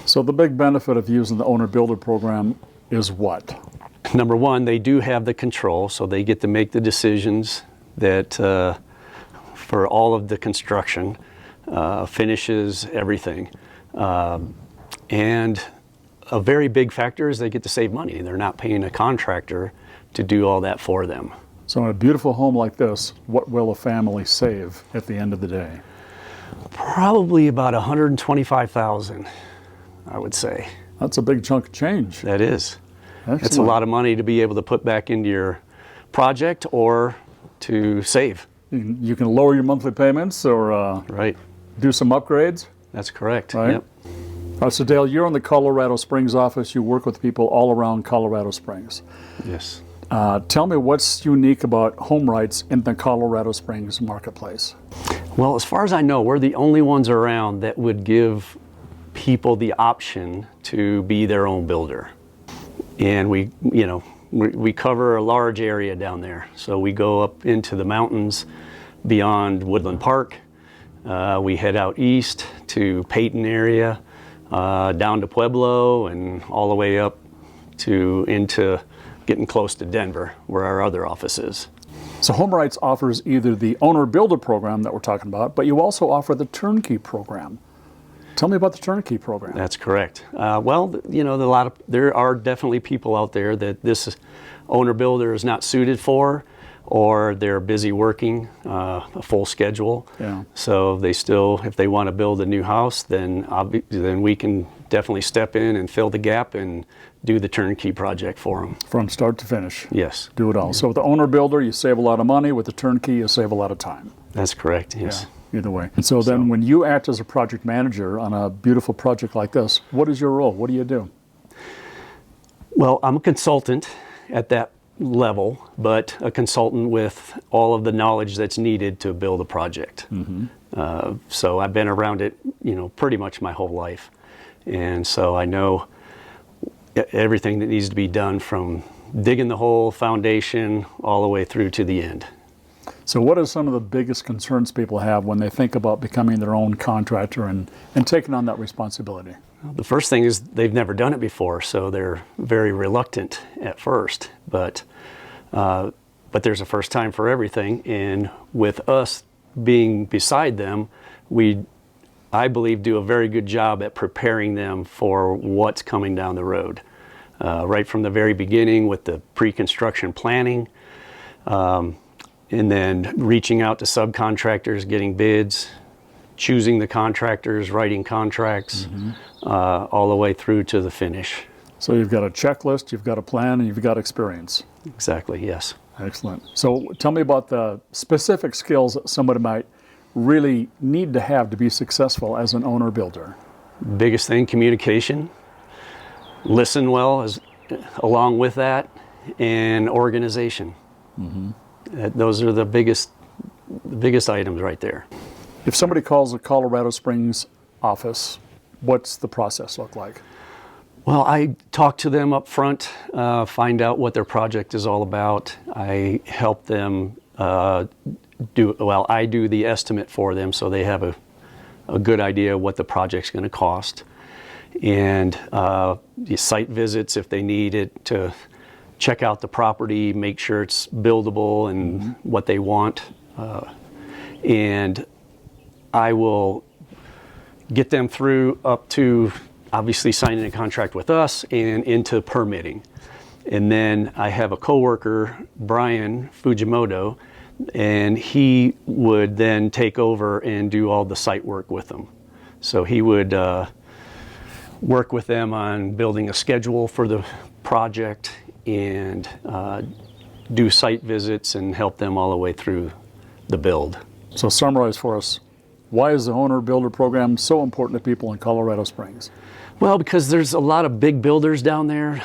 So the big benefit of using the Owner-Builder Program is what? Number one, they do have the control, so they get to make the decisions that for all of the construction, finishes, everything. And a very big factor is they get to save money. They're not paying a contractor to do all that for them. So in a beautiful home like this, what will a family save at the end of the day? Probably about $125,000, I would say. That's a big chunk of change. That is. Excellent. It's a lot of money to be able to put back into your project or to save. You can lower your monthly payments or Right. do some upgrades. That's correct. Right. Yep. So Dale, you're in the Colorado Springs office. You work with people all around Colorado Springs. Yes. Tell me what's unique about HomeWrights in the Colorado Springs marketplace. Well, as far as I know, we're the only ones around that would give people the option to be their own builder. And we cover a large area down there. So we go up into the mountains beyond Woodland Park. We head out east to Peyton area, down to Pueblo, and all the way up to into getting close to Denver, where our other office is. So HomeWrights offers either the Owner-Builder Program that we're talking about, but you also offer the Turnkey Program. Tell me about the Turnkey Program. That's correct. Well, there are definitely people out there that this owner-builder is not suited for, or they're busy working a full schedule. Yeah. So they still, if they want to build a new house, then we can definitely step in and fill the gap and do the turnkey project for them. From start to finish. Yes. Do it all. So with the Owner-Builder, you save a lot of money. With the Turnkey, you save a lot of time. That's correct, yes. Yeah, either way. And so then when you act as a project manager on a beautiful project like this, what is your role? What do you do? Well, I'm a consultant at that level, but a consultant with all of the knowledge that's needed to build a project. Mm-hmm. So I've been around it, pretty much my whole life. And so I know everything that needs to be done from digging the hole, foundation, all the way through to the end. So what are some of the biggest concerns people have when they think about becoming their own contractor and taking on that responsibility? The first thing is they've never done it before, so they're very reluctant at first. But there's a first time for everything, and with us being beside them, I believe, do a very good job at preparing them for what's coming down the road. Right from the very beginning with the pre-construction planning, and then reaching out to subcontractors, getting bids, choosing the contractors, writing contracts, mm-hmm. All the way through to the finish. So you've got a checklist, you've got a plan, and you've got experience. Exactly, yes. Excellent. So tell me about the specific skills that somebody might really need to have to be successful as an owner-builder. Biggest thing, communication. Listen well along with that, and organization. Mm-hmm. Those are the biggest items right there. If somebody calls the Colorado Springs office, what's the process look like? Well, I talk to them up front, find out what their project is all about. I help them I do the estimate for them so they have a good idea what the project's going to cost. And the site visits if they need it to check out the property, make sure it's buildable and mm-hmm. what they want. And I will get them through up to obviously signing a contract with us and into permitting. And then I have a coworker, Bryan Fujimoto, and he would then take over and do all the site work with them. So he would work with them on building a schedule for the project and do site visits and help them all the way through the build. So summarize for us, why is the Owner-Builder Program so important to people in Colorado Springs? Well, because there's a lot of big builders down there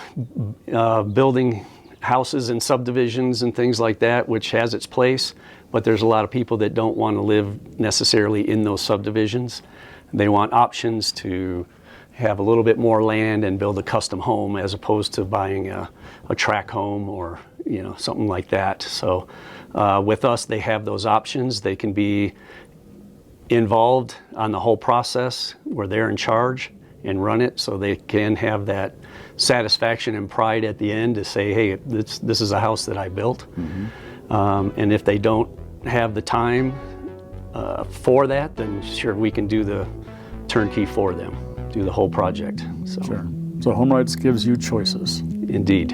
building houses and subdivisions and things like that, which has its place, but there's a lot of people that don't want to live necessarily in those subdivisions. They want options to have a little bit more land and build a custom home as opposed to buying a tract home or something like that. So with us, they have those options. They can be involved on the whole process where they're in charge, and run it, so they can have that satisfaction and pride at the end to say, hey, this is a house that I built. And if they don't have the time for that, then sure, we can do the turnkey for them, do the whole project. So, Sure. So HomeWrights gives you choices. Indeed.